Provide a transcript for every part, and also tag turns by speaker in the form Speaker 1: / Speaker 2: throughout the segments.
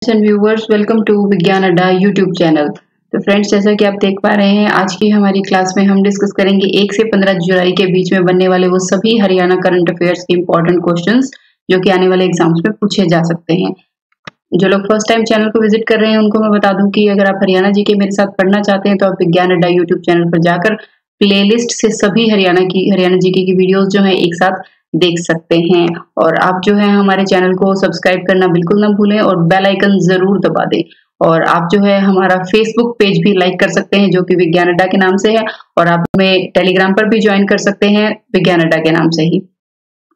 Speaker 1: And viewers, welcome to विज्ञान अड्डा YouTube channel. तो फ्रेंड्स, जैसा कि आप देख पा रहे हैं, आज की हमारी क्लास में हम डिस्कस करेंगे 1 से 15 जुलाई के बीच में बनने वाले वो सभी हरियाणा करंट अफेयर्स के इंपॉर्टेंट क्वेश्चंस जो कि आने वाले एग्जाम्स में पूछे जा सकते हैं। जो लोग फर्स्ट टाइम चैनल को विजिट कर रहे हैं उनको मैं बता दूं कि अगर आप हरियाणा जी के मेरे साथ पढ़ना चाहते हैं तो आप विज्ञान अड्डा यूट्यूब चैनल पर जाकर प्लेलिस्ट से सभी हरियाणा जीके की वीडियोस जो है एक साथ देख सकते हैं। और आप जो है हमारे चैनल को सब्सक्राइब करना बिल्कुल ना भूलें और बेल आइकन जरूर दबा दें। और आप जो है हमारा फेसबुक पेज भी लाइक कर सकते हैं जो कि विज्ञान अड्डा के नाम से है, और आप हमें टेलीग्राम पर भी ज्वाइन कर सकते हैं विज्ञान अड्डा के नाम से ही।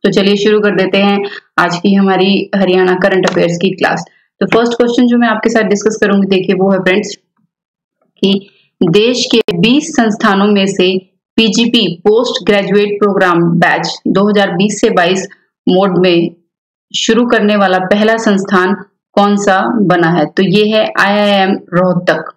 Speaker 1: तो चलिए शुरू कर देते हैं आज की हमारी हरियाणा करंट अफेयर्स की क्लास। तो फर्स्ट क्वेश्चन जो मैं आपके साथ डिस्कस करूंगी, देखिए वो है फ्रेंड्स कि देश के 20 संस्थानों में से PGP post graduate program batch 2020 से 22 मोड में शुरू करने वाला पहला संस्थान कौन सा बना है? तो ये है आईआईएम रोहतक।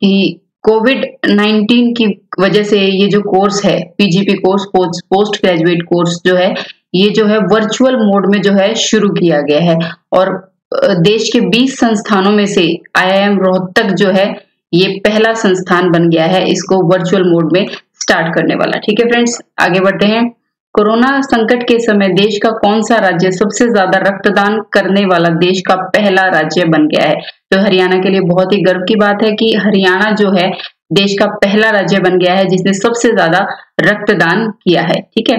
Speaker 1: कि कोविड-19 की वजह से ये जो कोर्स है PGP course, post graduate course जो है, ये जो है वर्चुअल मोड में जो है शुरू किया गया है। और देश के 20 संस्थानों में से आईआईएम रोहतक जो है ये पहला संस्थान बन गया है इसको वर्चुअल मोड में स्टार्ट करने वाला। ठीक है फ्रेंड्स, आगे बढ़ते हैं। कोरोना संकट के समय देश का कौन सा राज्य सबसे ज्यादा रक्तदान करने वाला देश का पहला राज्य बन गया है? तो हरियाणा के लिए बहुत ही गर्व की बात है कि हरियाणा जो है देश का पहला राज्य बन गया है जिसने सबसे ज्यादा रक्तदान किया है। ठीक है,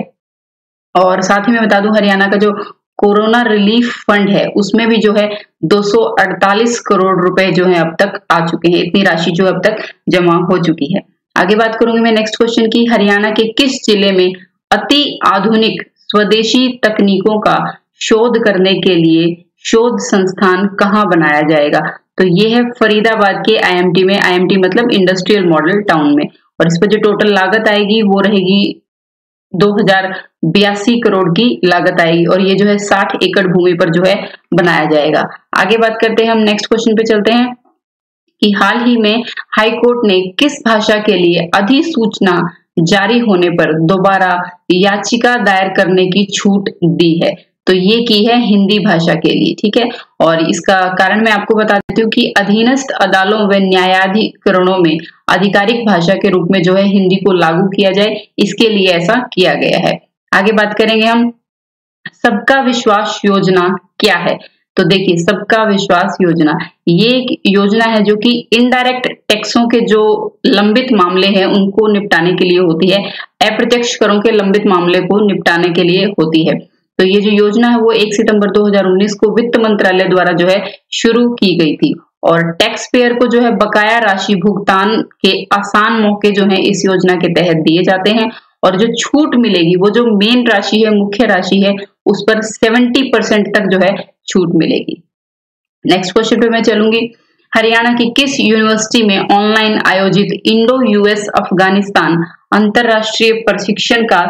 Speaker 1: और साथ ही मैं बता दूं हरियाणा का जो कोरोना रिलीफ फंड है उसमें भी जो है 248 करोड़ रुपए जो है अब तक आ चुके हैं। इतनी राशि जो अब तक जमा हो चुकी है। आगे बात करूंगी मैं नेक्स्ट क्वेश्चन की, हरियाणा के किस जिले में अति आधुनिक स्वदेशी तकनीकों का शोध करने के लिए शोध संस्थान कहाँ बनाया जाएगा? तो ये है फरीदाबाद के आईएमटी में। आईएमटी मतलब इंडस्ट्रियल मॉडल टाउन में। और इस पर जो टोटल लागत आएगी वो रहेगी 2082 करोड़ की लागत आएगी, और ये जो है 60 एकड़ भूमि पर जो है बनाया जाएगा। आगे बात करते हैं हम नेक्स्ट क्वेश्चन पे चलते हैं कि हाल ही में हाई कोर्ट ने किस भाषा के लिए अधिसूचना जारी होने पर दोबारा याचिका दायर करने की छूट दी है? तो ये की है हिंदी भाषा के लिए। ठीक है, और इसका कारण मैं आपको बता देती हूँ कि अधीनस्थ अदालतों व न्यायाधिकरणों में आधिकारिक भाषा के रूप में जो है हिंदी को लागू किया जाए, इसके लिए ऐसा किया गया है। आगे बात करेंगे हम, सबका विश्वास योजना क्या है? तो देखिए, सबका विश्वास योजना ये एक योजना है जो कि इनडायरेक्ट टैक्सों के जो लंबित मामले हैं उनको निपटाने के लिए होती है, अप्रत्यक्ष करों के लंबित मामले को निपटाने के लिए होती है। तो ये जो योजना है वो 1 सितंबर 2019 को वित्त मंत्रालय द्वारा जो है शुरू की गई थी। और टैक्स पेयर को जो है बकाया राशि भुगतान के आसान मौके जो है इस योजना के तहत दिए जाते हैं, और जो छूट मिलेगी वो जो मेन राशि है, मुख्य राशि है, उस पर 70% तक जो है छूट मिलेगी। नेक्स्ट क्वेश्चन पे मैं चलूंगी, हरियाणा की किस यूनिवर्सिटी में ऑनलाइन आयोजित इंडो यूएस अफगानिस्तान अंतरराष्ट्रीय प्रशिक्षण का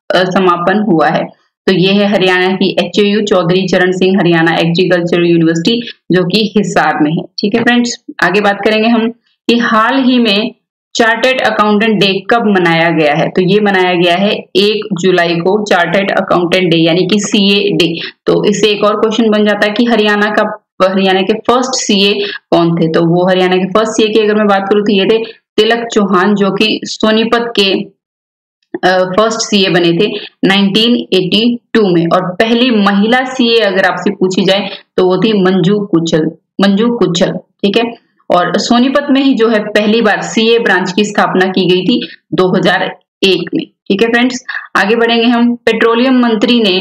Speaker 1: समापन हुआ है? तो ये है हरियाणा की एचएयू चौधरी चरण सिंह हरियाणा एग्रीकल्चर यूनिवर्सिटी जो कि हिसार में है। ठीक है फ्रेंड्स, आगे बात करेंगे हम कि हाल ही में चार्टर्ड अकाउंटेंट डे कब मनाया गया है? तो ये मनाया गया है 1 जुलाई को, चार्टर्ड अकाउंटेंट डे यानी कि सीए डे। तो इससे एक और क्वेश्चन बन जाता है कि हरियाणा के फर्स्ट सीए कौन थे? तो वो हरियाणा के फर्स्ट सीए की अगर मैं बात करूँ तो ये थे तिलक चौहान जो कि सोनीपत के फर्स्ट सीए बने थे 1982 में। और पहली महिला सीए अगर आपसे पूछी जाए तो वो थी मंजू कुचल। ठीक है, और सोनीपत में ही जो है पहली बार सीए ब्रांच की स्थापना की गई थी 2001 में। ठीक है फ्रेंड्स, आगे बढ़ेंगे हम, पेट्रोलियम मंत्री ने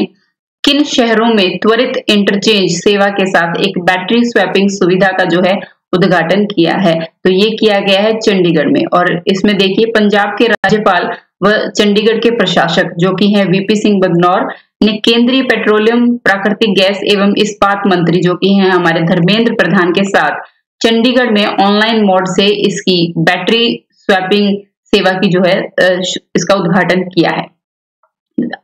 Speaker 1: किन शहरों में त्वरित इंटरचेंज सेवा के साथ एक बैटरी स्वैपिंग सुविधा का जो है उद्घाटन किया है? तो ये किया गया है चंडीगढ़ में। और इसमें देखिए पंजाब के राज्यपाल व चंडीगढ़ के प्रशासक जो कि हैं वीपी सिंह बदनौर ने केंद्रीय पेट्रोलियम, प्राकृतिक गैस एवं इस्पात मंत्री जो कि हैं हमारे धर्मेंद्र प्रधान के साथ चंडीगढ़ में ऑनलाइन मोड से इसकी बैटरी स्वैपिंग सेवा की जो है इसका उद्घाटन किया है।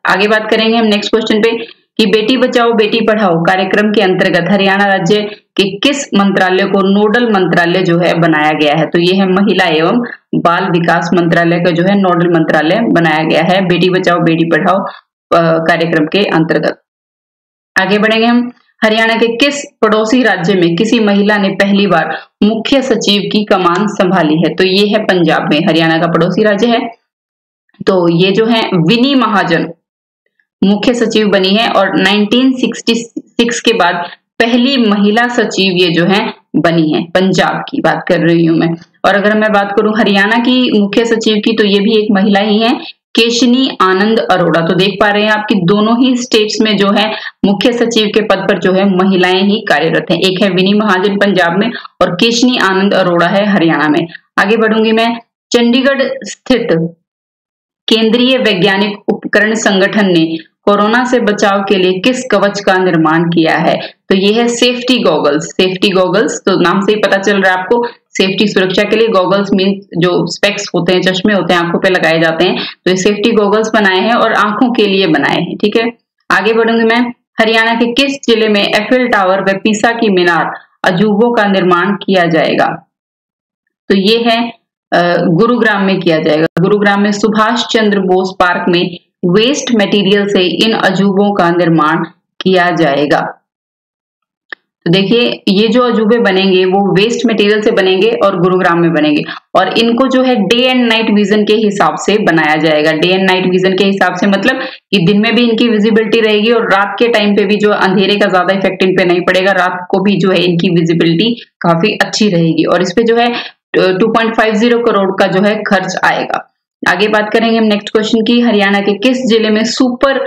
Speaker 1: आगे बात करेंगे हम नेक्स्ट क्वेश्चन पे कि बेटी बचाओ बेटी पढ़ाओ कार्यक्रम के अंतर्गत हरियाणा राज्य के किस मंत्रालय को नोडल मंत्रालय जो है बनाया गया है? तो ये है महिला एवं बाल विकास मंत्रालय का जो है नोडल मंत्रालय बनाया गया है बेटी बचाओ बेटी पढ़ाओ कार्यक्रम के अंतर्गत। आगे बढ़ेंगे हम, हरियाणा के किस पड़ोसी राज्य में किसी महिला ने पहली बार मुख्य सचिव की कमान संभाली है? तो ये है पंजाब में, हरियाणा का पड़ोसी राज्य है। तो ये जो है विनी महाजन मुख्य सचिव बनी है और 1966 के बाद पहली महिला सचिव ये जो है बनी है। पंजाब की बात कर रही हूं मैं। और अगर मैं बात करूं हरियाणा की मुख्य सचिव की, तो ये भी एक महिला ही है, केशनी आनंद अरोड़ा। तो देख पा रहे हैं आपकी दोनों ही स्टेट्स में जो है मुख्य सचिव के पद पर जो है महिलाएं ही कार्यरत हैं। एक है विनी महाजन पंजाब में और केशनी आनंद अरोड़ा है हरियाणा में। आगे बढ़ूंगी मैं। चंडीगढ़ स्थित केंद्रीय वैज्ञानिक उपकरण संगठन ने कोरोना से बचाव के लिए किस कवच का निर्माण किया है? तो ये है सेफ्टी गॉगल्स। सेफ्टी गॉगल्स तो नाम से ही पता चल रहा है आपको, सेफ्टी सुरक्षा के लिए गॉगल्स मीन जो स्पेक्स होते हैं, चश्मे होते हैं, आंखों पे लगाए जाते हैं। तो ये सेफ्टी गॉगल्स बनाए हैं और आंखों के लिए बनाए हैं। ठीक है, आगे बढ़ूंगी मैं। हरियाणा के किस जिले में एफिल टावर व पीसा की मीनार अजूबों का निर्माण किया जाएगा? तो ये है गुरुग्राम में किया जाएगा। गुरुग्राम में सुभाष चंद्र बोस पार्क में वेस्ट मटेरियल से इन अजूबों का निर्माण किया जाएगा। तो देखिए ये जो अजूबे बनेंगे वो वेस्ट मटेरियल से बनेंगे और गुरुग्राम में बनेंगे और इनको जो है डे एंड नाइट विजन के हिसाब से बनाया जाएगा। डे एंड नाइट विजन के हिसाब से मतलब कि दिन में भी इनकी विजिबिलिटी रहेगी और रात के टाइम पे भी जो अंधेरे का ज्यादा इफेक्ट इन पे नहीं पड़ेगा, रात को भी जो है इनकी विजिबिलिटी काफी अच्छी रहेगी और इस पे जो है 2.50 करोड़ का जो है खर्च आएगा। आगे बात करेंगे हम नेक्स्ट क्वेश्चन की। हरियाणा के किस जिले में सुपर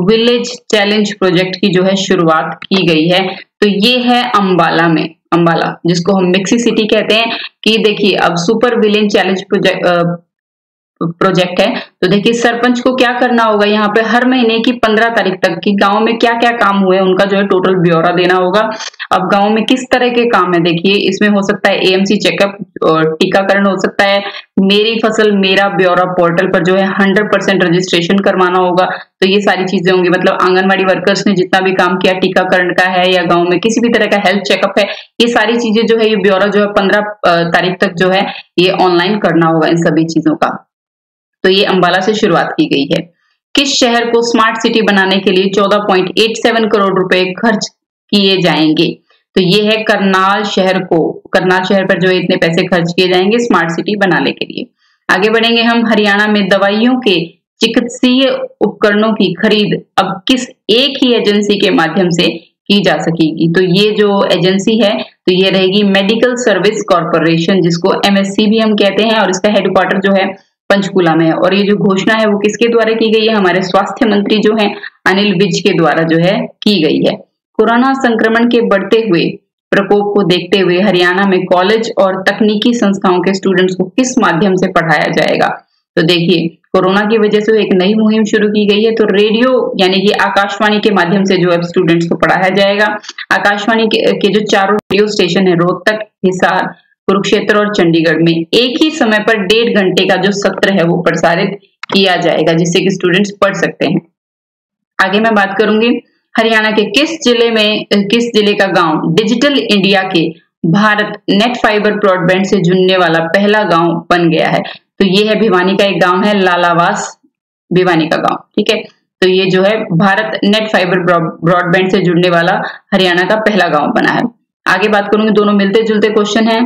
Speaker 1: विलेज चैलेंज प्रोजेक्ट की जो है शुरुआत की गई है? तो ये है अंबाला में। अंबाला जिसको हम मिक्सी सिटी कहते हैं कि देखिए अब सुपर विलेज चैलेंज प्रोजेक्ट है। तो देखिए सरपंच को क्या करना होगा, यहाँ पे हर महीने की 15 तारीख तक की गांव में क्या क्या काम हुए उनका जो है टोटल ब्यौरा देना होगा। अब गांव में किस तरह के काम है देखिए, इसमें हो सकता है एएमसी चेकअप और टीकाकरण हो सकता है, मेरी फसल मेरा ब्यौरा पोर्टल पर जो है 100% रजिस्ट्रेशन करवाना होगा। तो ये सारी चीजें होंगी, मतलब आंगनबाड़ी वर्कर्स ने जितना भी काम किया, टीकाकरण का है या गाँव में किसी भी तरह का हेल्थ चेकअप है, ये सारी चीजें जो है ये ब्यौरा जो है 15 तारीख तक जो है ये ऑनलाइन करना होगा इन सभी चीजों का। तो ये अंबाला से शुरुआत की गई है। किस शहर को स्मार्ट सिटी बनाने के लिए 14.87 करोड़ रुपए खर्च किए जाएंगे? तो ये है करनाल शहर को, करनाल शहर पर जो इतने पैसे खर्च किए जाएंगे स्मार्ट सिटी बनाने के लिए। आगे बढ़ेंगे हम। हरियाणा में दवाइयों के चिकित्सीय उपकरणों की खरीद अब किस एक ही एजेंसी के माध्यम से की जा सकेगी? तो ये जो एजेंसी है तो ये रहेगी मेडिकल सर्विस कॉर्पोरेशन, जिसको MSC भी हम कहते हैं और इसका हेडक्वार्टर जो है पंचकुला में है। और ये जो घोषणा है वो किसके द्वारा की गई है? हमारे स्वास्थ्य मंत्री जो है अनिल विज के द्वारा जो है की गई है। कोरोना संक्रमण के बढ़ते हुए प्रकोप को देखते हुए हरियाणा में कॉलेज और तकनीकी संस्थाओं के स्टूडेंट्स को किस माध्यम से पढ़ाया जाएगा? तो देखिए कोरोना की वजह से एक नई मुहिम शुरू की गई है, तो रेडियो यानी कि आकाशवाणी के माध्यम से जो है स्टूडेंट्स को पढ़ाया जाएगा। आकाशवाणी के जो चारों रेडियो स्टेशन है, रोहतक, हिसार, कुरुक्षेत्र और चंडीगढ़ में एक ही समय पर 1.5 घंटे का जो सत्र है वो प्रसारित किया जाएगा, जिससे कि स्टूडेंट्स पढ़ सकते हैं। आगे मैं बात करूंगी हरियाणा के किस जिले का गांव डिजिटल इंडिया के भारत नेट फाइबर ब्रॉडबैंड से जुड़ने वाला पहला गांव बन गया है? तो ये है भिवानी का एक गांव है, लालावास भिवानी का गांव। ठीक है, तो ये जो है भारत नेट फाइबर ब्रॉडबैंड से जुड़ने वाला हरियाणा का पहला गांव बना है। आगे बात करूंगी, दोनों मिलते जुलते क्वेश्चन है।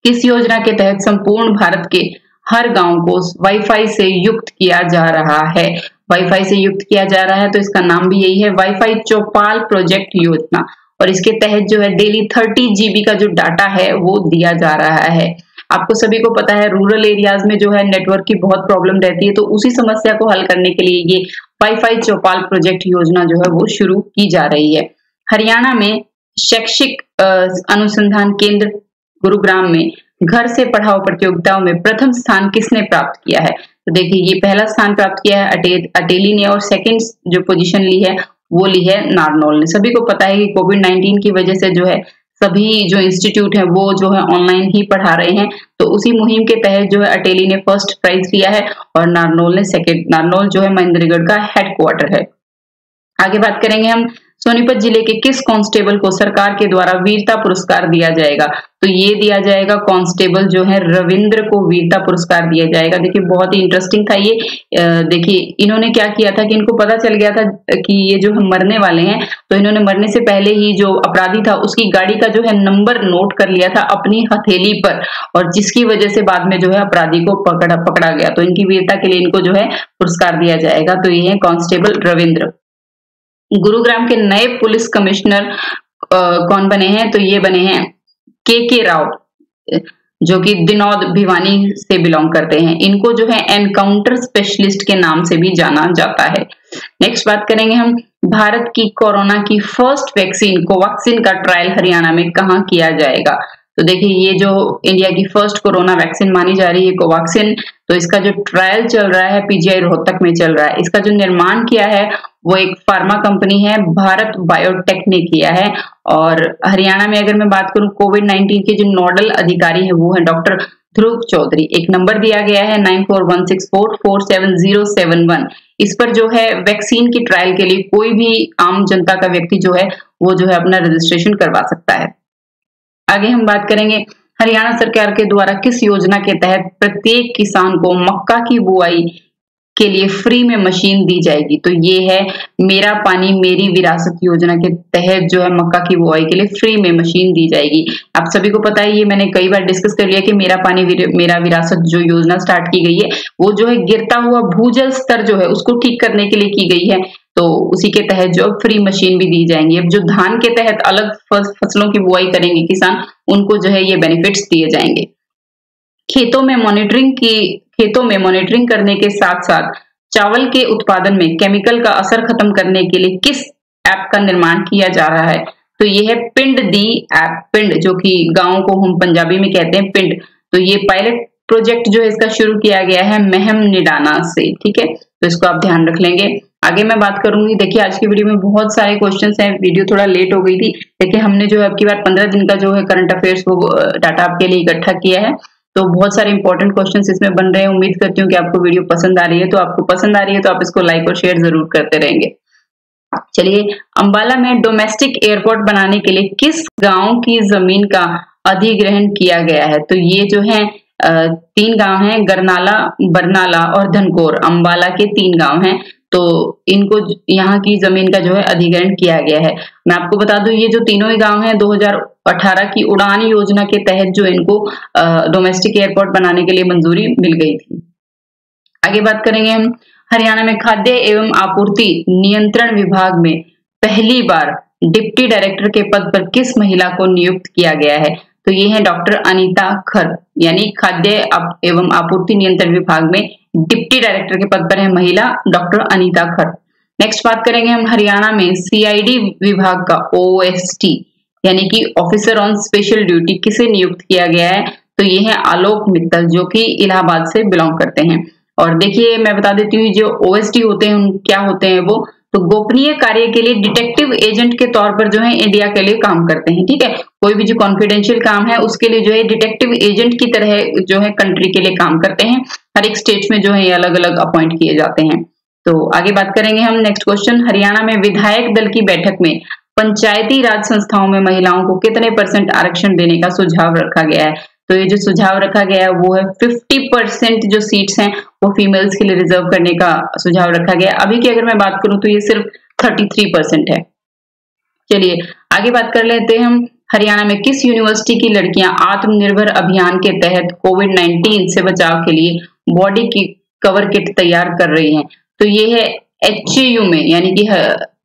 Speaker 1: किस योजना के तहत संपूर्ण भारत के हर गांव को वाईफाई से युक्त किया जा रहा है? वाईफाई से युक्त किया जा रहा है तो इसका नाम भी यही है, वाईफाई चौपाल प्रोजेक्ट योजना। और इसके तहत जो है डेली 30 GB का जो डाटा है वो दिया जा रहा है। आपको सभी को पता है रूरल एरियाज में जो है नेटवर्क की बहुत प्रॉब्लम रहती है, तो उसी समस्या को हल करने के लिए ये वाईफाई चौपाल प्रोजेक्ट योजना जो है वो शुरू की जा रही है। हरियाणा में शैक्षिक अनुसंधान केंद्र गुरुग्राम में घर से पढ़ाओ प्रतियोगिताओं में प्रथम स्थान किसने प्राप्त किया है? तो देखिए ये पहला स्थान प्राप्त किया है अटेली ने और सेकंड जो पोजीशन ली है वो ली है नारनौल ने। सभी को पता है कि कोविड-19 की वजह से जो है सभी जो इंस्टीट्यूट है वो जो है ऑनलाइन ही पढ़ा रहे हैं, तो उसी मुहिम के तहत जो है अटेली ने फर्स्ट प्राइज लिया है और नारनौल ने सेकंड। नारनौल जो है महेंद्रगढ़ का हेडक्वार्टर है। आगे बात करेंगे हम सोनीपत जिले के किस कांस्टेबल को सरकार के द्वारा वीरता पुरस्कार दिया जाएगा? तो ये दिया जाएगा कांस्टेबल जो है रविंद्र को वीरता पुरस्कार दिया जाएगा। देखिए बहुत ही इंटरेस्टिंग था ये। देखिए इन्होंने क्या किया था कि इनको पता चल गया था कि ये जो हम मरने वाले हैं, तो इन्होंने मरने से पहले ही जो अपराधी था उसकी गाड़ी का जो है नंबर नोट कर लिया था अपनी हथेली पर, और जिसकी वजह से बाद में जो है अपराधी को पकड़ा गया। तो इनकी वीरता के लिए इनको जो है पुरस्कार दिया जाएगा। तो ये है कांस्टेबल रविंद्र। गुरुग्राम के नए पुलिस कमिश्नर कौन बने हैं? तो ये बने हैं के राव, जो कि दिनौद भिवानी से बिलोंग करते हैं। इनको जो है एनकाउंटर स्पेशलिस्ट के नाम से भी जाना जाता है। नेक्स्ट बात करेंगे हम, भारत की कोरोना की फर्स्ट वैक्सीन कोवैक्सीन का ट्रायल हरियाणा में कहाँ किया जाएगा? तो देखिए ये जो इंडिया की फर्स्ट कोरोना वैक्सीन मानी जा रही है कोवैक्सीन, तो इसका जो ट्रायल चल रहा है पीजीआई रोहतक में चल रहा है। इसका जो निर्माण किया है वो एक फार्मा कंपनी है भारत बायोटेक ने किया है। और हरियाणा में अगर मैं बात करूं, कोविड-19 के जो नोडल अधिकारी है वो है डॉक्टर ध्रुव चौधरी। एक नंबर दिया गया है 9416447071। इस पर जो है वैक्सीन की ट्रायल के लिए कोई भी आम जनता का व्यक्ति जो है वो जो है अपना रजिस्ट्रेशन करवा सकता है। आगे हम बात करेंगे, हरियाणा सरकार के द्वारा किस योजना के तहत प्रत्येक किसान को मक्का की बुआई के लिए फ्री में मशीन दी जाएगी? तो ये है मेरा पानी मेरी विरासत योजना के तहत जो है मक्का की बुआई के लिए फ्री में मशीन दी जाएगी। आप सभी को पता है, ये मैंने कई बार डिस्कस कर लिया कि मेरा पानी मेरा विरासत जो योजना स्टार्ट की गई है वो जो है गिरता हुआ भूजल स्तर जो है उसको ठीक करने के लिए की गई है। तो उसी के तहत जो फ्री मशीन भी दी जाएंगी। अब जो धान के तहत अलग फसलों की बुआई करेंगे किसान, उनको जो है ये बेनिफिट्स दिए जाएंगे। खेतों में मॉनिटरिंग करने के साथ साथ चावल के उत्पादन में केमिकल का असर खत्म करने के लिए किस ऐप का निर्माण किया जा रहा है? तो ये है पिंड दी ऐप। पिंड जो कि गांव को हम पंजाबी में कहते हैं पिंड। तो ये पायलट प्रोजेक्ट जो है इसका शुरू किया गया है महम निडाना से। ठीक है, तो इसको आप ध्यान रख लेंगे। आगे मैं बात करूंगी, देखिए आज की वीडियो में बहुत सारे क्वेश्चंस हैं, वीडियो थोड़ा लेट हो गई थी। देखिए हमने जो है अब की बार 15 दिन का जो है करंट अफेयर्स वो डाटा आपके लिए इकट्ठा किया है। तो बहुत सारे इंपॉर्टेंट क्वेश्चंस इसमें बन रहे हैं। उम्मीद करती हूँ कि आपको वीडियो पसंद आ रही है। तो आपको पसंद आ रही है तो आप इसको लाइक और शेयर जरूर करते रहेंगे। चलिए, अंबाला में डोमेस्टिक एयरपोर्ट बनाने के लिए किस गांव की जमीन का अधिग्रहण किया गया है? तो ये जो है 3 गांव हैं, गरनाला, बरनाला और धनकोर। अंबाला के 3 गांव हैं, तो इनको यहाँ की जमीन का जो है अधिग्रहण किया गया है। मैं आपको बता दूं ये जो तीनों ही गांव हैं 2018 की उड़ान योजना के तहत जो इनको डोमेस्टिक एयरपोर्ट बनाने के लिए मंजूरी मिल गई थी। आगे बात करेंगे हम, हरियाणा में खाद्य एवं आपूर्ति नियंत्रण विभाग में पहली बार डिप्टी डायरेक्टर के पद पर किस महिला को नियुक्त किया गया है? तो ये है डॉक्टर अनीता खर, यानी खाद्य एवं आपूर्ति नियंत्रण विभाग में डिप्टी डायरेक्टर के पद पर है महिला डॉक्टर अनीता खर। नेक्स्ट बात करेंगे हम, हरियाणा में सीआईडी विभाग का ओएसटी यानी कि ऑफिसर ऑन स्पेशल ड्यूटी किसे नियुक्त किया गया है? तो ये है आलोक मित्तल, जो कि इलाहाबाद से बिलोंग करते हैं। और देखिए मैं बता देती हूँ जो ओएसटी होते हैं क्या होते हैं वो, तो गोपनीय कार्य के लिए डिटेक्टिव एजेंट के तौर पर जो है इंडिया के लिए काम करते हैं। ठीक है, कोई भी जो कॉन्फिडेंशियल काम है उसके लिए जो है डिटेक्टिव एजेंट की तरह जो है कंट्री के लिए काम करते हैं। हर एक स्टेट में जो है ये अलग अलग अपॉइंट किए जाते हैं। तो आगे बात करेंगे हम, नेक्स्ट क्वेश्चन, हरियाणा में विधायक दल की बैठक में पंचायती राज संस्थाओं में महिलाओं को कितने % आरक्षण देने का सुझाव रखा गया है? तो ये जो सुझाव रखा गया है वो है 50% जो सीट्स हैं वो फीमेल्स के लिए रिजर्व करने का सुझाव रखा गया है। अभी की अगर मैं बात करूं तो ये सिर्फ 33% है। चलिए आगे बात कर लेते हैं हम, हरियाणा में किस यूनिवर्सिटी की लड़कियां आत्मनिर्भर अभियान के तहत कोविड-19 से बचाव के लिए बॉडी की कवर किट तैयार कर रही हैं? तो ये है HAU में, यानी कि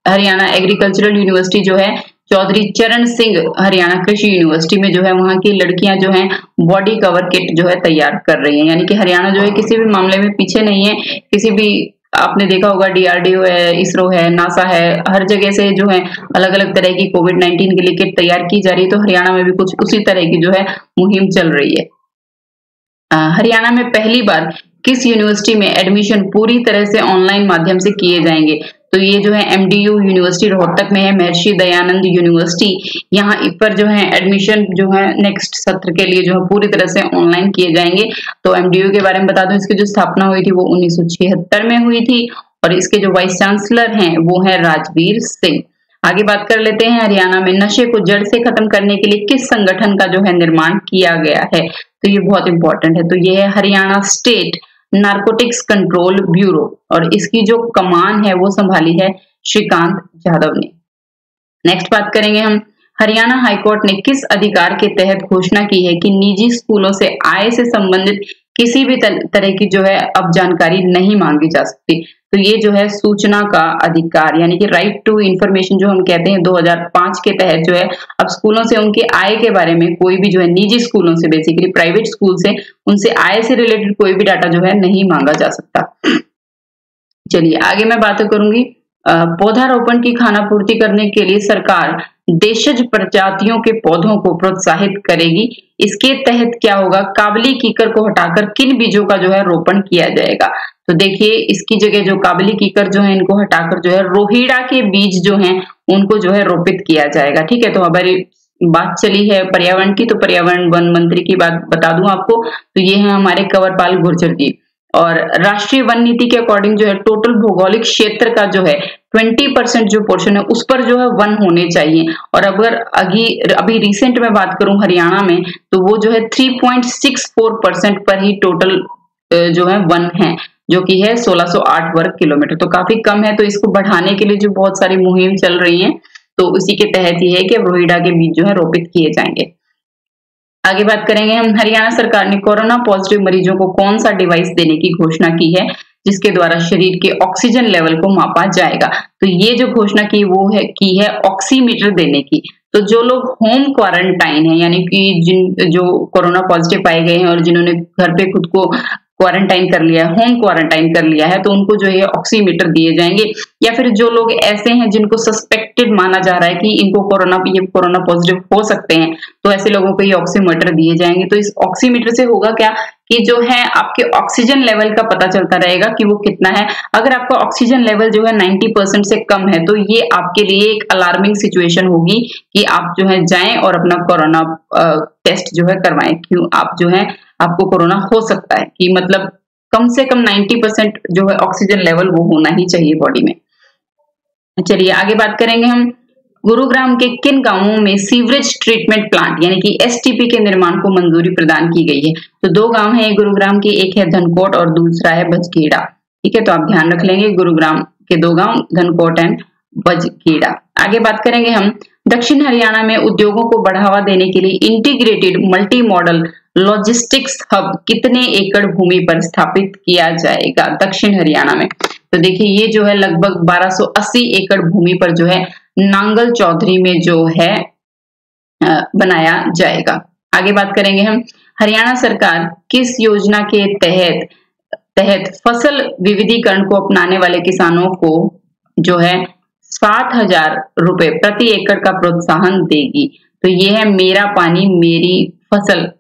Speaker 1: हरियाणा एग्रीकल्चरल यूनिवर्सिटी जो है चौधरी चरण सिंह हरियाणा कृषि यूनिवर्सिटी में जो है वहां की लड़कियां जो हैं बॉडी कवर किट जो है तैयार कर रही हैं। यानी कि हरियाणा जो है किसी भी मामले में पीछे नहीं है। किसी भी आपने देखा होगा DRDO है, इसरो है, नासा है, हर जगह से जो है अलग अलग तरह की कोविड-19 के लिए किट तैयार की जा रही है। तो हरियाणा में भी कुछ उसी तरह की जो है मुहिम चल रही है। हरियाणा में पहली बार किस यूनिवर्सिटी में एडमिशन पूरी तरह से ऑनलाइन माध्यम से किए जाएंगे? तो ये जो है MDU यूनिवर्सिटी रोहतक में है, महर्षि दयानंद यूनिवर्सिटी। यहाँ पर जो है एडमिशन जो है नेक्स्ट सत्र के लिए जो है पूरी तरह से ऑनलाइन किए जाएंगे। तो MDU के बारे में बता दूं, इसकी जो स्थापना हुई थी वो 1976 में हुई थी और इसके जो वाइस चांसलर हैं वो है राजवीर सिंह। आगे बात कर लेते हैं हरियाणा में नशे को जड़ से खत्म करने के लिए किस संगठन का जो है निर्माण किया गया है, तो ये बहुत इंपॉर्टेंट है। तो ये है Haryana state narcotics control bureau और इसकी जो कमान है वो संभाली है श्रीकांत यादव ने। नेक्स्ट बात करेंगे हम, हरियाणा हाईकोर्ट ने किस अधिकार के तहत घोषणा की है कि निजी स्कूलों से आय से संबंधित किसी भी तरह की जो है अब जानकारी नहीं मांगी जा सकती। तो ये जो है सूचना का अधिकार यानी कि राइट टू इंफॉर्मेशन जो हम कहते हैं 2005 के तहत जो है अब स्कूलों से उनके आय के बारे में कोई भी जो है निजी स्कूलों से बेसिकली प्राइवेट स्कूल से उनसे आय से रिलेटेड कोई भी डाटा जो है नहीं मांगा जा सकता। चलिए आगे मैं बात करूंगी, पौधारोपण की खानापूर्ति करने के लिए सरकार देशज प्रजातियों के पौधों को प्रोत्साहित करेगी। इसके तहत क्या होगा, काबली कीकर को हटाकर किन बीजों का जो है रोपण किया जाएगा। तो देखिए इसकी जगह जो काबली कीकर जो है इनको हटाकर जो है रोहिड़ा के बीज जो हैं उनको जो है रोपित किया जाएगा। ठीक है, तो हमारी बात चली है पर्यावरण की, तो पर्यावरण वन मंत्री की बात बता दूं आपको, तो ये है हमारे कंवरपाल गुर्जर जी। और राष्ट्रीय वन नीति के अकॉर्डिंग जो है टोटल भौगोलिक क्षेत्र का जो है 20% जो पोर्शन है उस पर जो है वन होने चाहिए। और अगर अभी रिसेंट में बात करूं हरियाणा में तो वो जो है 3.64% पर ही टोटल जो है वन है, जो कि है 1608 वर्ग किलोमीटर, तो काफी कम है। तो इसको बढ़ाने के लिए जो बहुत सारी मुहिम चल रही है तो उसी के तहत ही है कि रोहिड़ा के बीज जो है रोपित किए जाएंगे। आगे बात करेंगे हम, हरियाणा सरकार ने कोरोना पॉजिटिव मरीजों को कौन सा डिवाइस देने की घोषणा की है जिसके द्वारा शरीर के ऑक्सीजन लेवल को मापा जाएगा। तो ये जो घोषणा की वो है की है ऑक्सीमीटर देने की। तो जो लोग होम क्वारंटाइन है यानी कि जो कोरोना पॉजिटिव पाए गए हैं और जिन्होंने घर पे खुद को क्वारंटाइन कर लिया है, होम क्वारंटाइन कर लिया है, तो उनको जो है ऑक्सीमीटर दिए जाएंगे। या फिर जो लोग ऐसे हैं जिनको सस्पेक्टेड माना जा रहा है कि इनको कोरोना पॉजिटिव हो सकते हैं, तो ऐसे लोगों को ये ऑक्सीमीटर दिए जाएंगे। तो इस ऑक्सीमीटर से होगा क्या कि जो है आपके ऑक्सीजन लेवल का पता चलता रहेगा कि वो कितना है। अगर आपका ऑक्सीजन लेवल जो है 90% से कम है तो ये आपके लिए एक अलार्मिंग सिचुएशन होगी कि आप जो है जाएं और अपना कोरोना टेस्ट जो है करवाएं। क्यों, आप जो है आपको कोरोना हो सकता है कि मतलब कम से कम 90% जो है ऑक्सीजन लेवल वो होना ही चाहिए बॉडी में। चलिए आगे बात करेंगे हम, गुरुग्राम के किन गांवों में सीवरेज ट्रीटमेंट प्लांट यानी कि एसटीपी के निर्माण को मंजूरी प्रदान की गई है। तो दो गांव हैं गुरुग्राम के, एक है धनकोट और दूसरा है बजखेड़ा। ठीक है, तो आप ध्यान रख लेंगे गुरुग्राम के दो गांव धनकोट एंड बजखेड़ा। आगे बात करेंगे हम, दक्षिण हरियाणा में उद्योगों को बढ़ावा देने के लिए integrated multi modal logistics hub कितने एकड़ भूमि पर स्थापित किया जाएगा दक्षिण हरियाणा में। तो देखिए ये जो है लगभग 1280 एकड़ भूमि पर जो है नांगल चौधरी में जो है बनाया जाएगा। आगे बात करेंगे हम, हरियाणा सरकार किस योजना के तहत फसल विविधीकरण को अपनाने वाले किसानों को जो है 60,000 रुपए प्रति एकड़ का प्रोत्साहन देगी। तो ये है मेरा पानी मेरी फसल,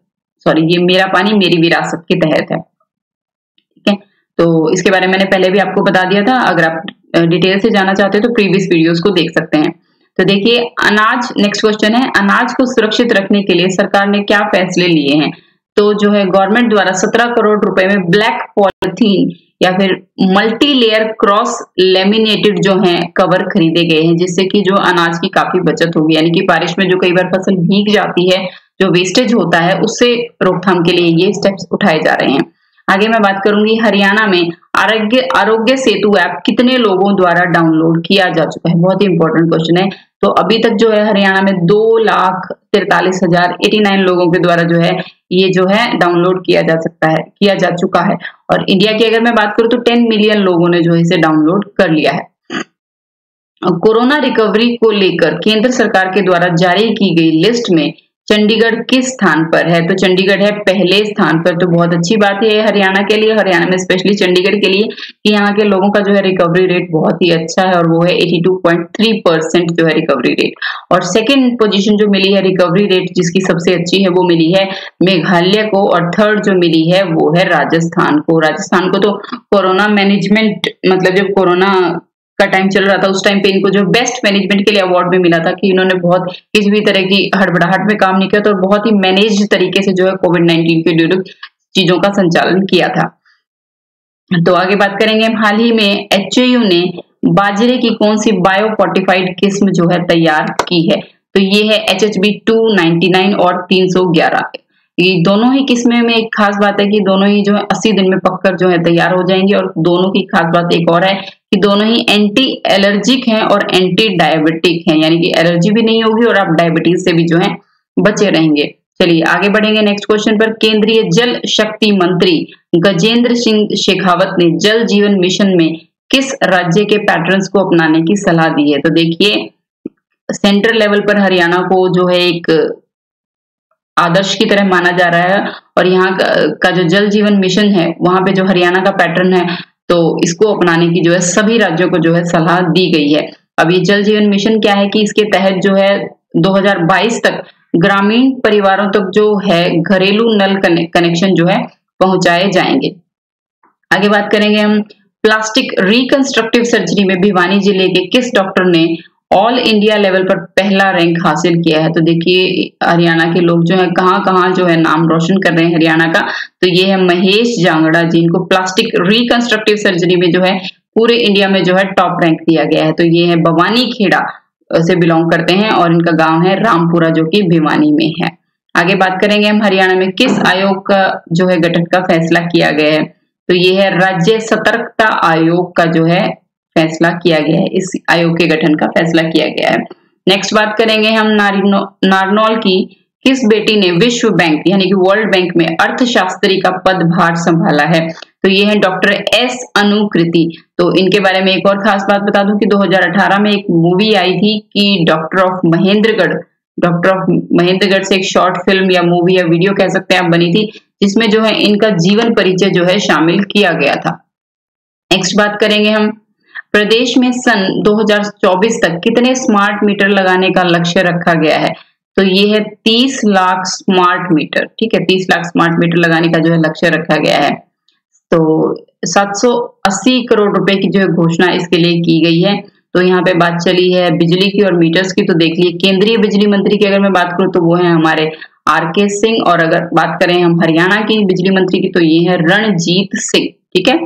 Speaker 1: ये मेरा पानी मेरी विरासत के तहत है। ठीक है, तो इसके बारे में मैंने पहले भी आपको बता दिया था, अगर आप डिटेल से जानना चाहते हो तो प्रीवियस वीडियोस को देख सकते हैं। तो देखिए अनाज, नेक्स्ट क्वेश्चन है, अनाज को सुरक्षित रखने के लिए सरकार ने क्या फैसले लिए हैं। तो जो है गवर्नमेंट द्वारा 17 करोड़ रुपए में ब्लैक पॉलिथीन या फिर मल्टी लेयर क्रॉस लेमिनेटेड जो है कवर खरीदे गए हैं, जिससे कि जो अनाज की काफी बचत होगी। यानी कि बारिश में जो कई बार फसल भीग जाती है, जो वेस्टेज होता है, उससे रोकथाम के लिए ये स्टेप्स उठाए जा रहे हैं। आगे मैं बात करूंगी, हरियाणा में आरोग्य सेतु ऐप कितने लोगों द्वारा डाउनलोड किया जा चुका है। बहुत ही इंपॉर्टेंट क्वेश्चन है। तो अभी तक जो है हरियाणा में 2,43,089 लोगों के द्वारा जो है ये जो है डाउनलोड किया जा चुका है। और इंडिया की अगर मैं बात करूं तो 10 मिलियन लोगों ने जो है इसे डाउनलोड कर लिया है। कोरोना रिकवरी को लेकर केंद्र सरकार के द्वारा जारी की गई लिस्ट में चंडीगढ़ किस स्थान पर है। तो चंडीगढ़ है पहले स्थान पर। तो बहुत अच्छी बात है हरियाणा के लिए, हरियाणा में स्पेशली चंडीगढ़ के लिए, कि यहाँ के लोगों का जो है रिकवरी रेट बहुत ही अच्छा है और वो है 82.3% जो है रिकवरी रेट। और सेकंड पोजीशन जो मिली है रिकवरी रेट जिसकी सबसे अच्छी है वो मिली है मेघालय को, और थर्ड जो मिली है वो है राजस्थान को। राजस्थान को तो कोरोना मैनेजमेंट, मतलब जब कोरोना का टाइम चल रहा था उस टाइम पे इनको जो बेस्ट मैनेजमेंट के लिए अवार्ड भी मिला था कि इन्होंने बहुत किसी भी तरह की हड़बड़ाहट में काम नहीं किया था और बहुत ही मैनेज तरीके से जो है कोविड-19 के ड्यूरिंग चीजों का संचालन किया था। तो आगे बात करेंगे, हाल ही में HAU ने बाजरे की कौन सी बायोफोर्टिफाइड किस्म जो है तैयार की है? तो ये है HHB 299 और 311। ये दोनों ही किस्में में एक खास बात है कि दोनों ही जो है 80 दिन में पककर जो है तैयार हो जाएंगी। और दोनों की खास बात एक और है कि दोनों ही एंटी एलर्जिक हैं और एंटी डायबिटिक हैं, यानी कि एलर्जी भी नहीं होगी और आप डायबिटीज से भी जो है बचे रहेंगे। चलिए आगे बढ़ेंगे नेक्स्ट क्वेश्चन पर। केंद्रीय जल शक्ति मंत्री गजेंद्र सिंह शेखावत ने जल जीवन मिशन में किस राज्य के पैटर्न्स को अपनाने की सलाह दी है? तो देखिए सेंट्रल लेवल पर हरियाणा को जो है एक आदर्श की तरह माना जा रहा है और यहाँ का जो जल जीवन मिशन है वहां पे जो हरियाणा का पैटर्न है तो इसको अपनाने की जो है सभी राज्यों को जो है सलाह दी गई है। अब ये जल जीवन मिशन क्या है कि इसके तहत जो है 2022 तक ग्रामीण परिवारों तक जो है घरेलू नल कनेक्शन जो है पहुंचाए जाएंगे। आगे बात करेंगे हम प्लास्टिक रिकंस्ट्रक्टिव सर्जरी में भिवानी जिले के किस डॉक्टर ने ऑल इंडिया लेवल पर पहला रैंक हासिल किया है? तो देखिए हरियाणा के लोग जो है कहाँ जो है नाम रोशन कर रहे हैं हरियाणा का, तो ये है महेश जांगड़ा जिनको प्लास्टिक रिकंस्ट्रक्टिव सर्जरी में जो है पूरे इंडिया में जो है टॉप रैंक दिया गया है। तो ये है बवानी खेड़ा से बिलोंग करते हैं और इनका गांव है रामपुरा जो कि भिवानी में है। आगे बात करेंगे हम हरियाणा में किस आयोग का जो है गठन का फैसला किया गया है? तो ये है राज्य सतर्कता आयोग का जो है फैसला किया गया है, इस आयोग के गठन का फैसला किया गया है। नेक्स्ट बात करेंगे हम नारनौल की किस बेटी ने विश्व बैंक यानी कि वर्ल्ड बैंक में अर्थशास्त्री का पदभार संभाला है? तो ये है डॉक्टर एस अनुकृति। तो इनके बारे में एक और खास बात बता दूं कि 2018 में एक मूवी आई थी कि डॉक्टर ऑफ महेंद्रगढ़ से एक शॉर्ट फिल्म या मूवी या वीडियो कह सकते हैं आप बनी थी, जिसमें जो है इनका जीवन परिचय जो है शामिल किया गया था। नेक्स्ट बात करेंगे हम प्रदेश में सन 2024 तक कितने स्मार्ट मीटर लगाने का लक्ष्य रखा गया है? तो ये है 30 लाख स्मार्ट मीटर। ठीक है, 30 लाख स्मार्ट मीटर लगाने का जो है लक्ष्य रखा गया है। तो 780 करोड़ रुपए की जो है घोषणा इसके लिए की गई है। तो यहाँ पे बात चली है बिजली की और मीटर्स की। तो देख लिए केंद्रीय बिजली मंत्री की अगर मैं बात करूँ तो वो है हमारे RK सिंह, और अगर बात करें हम हरियाणा की बिजली मंत्री की तो ये है रणजीत सिंह। ठीक है,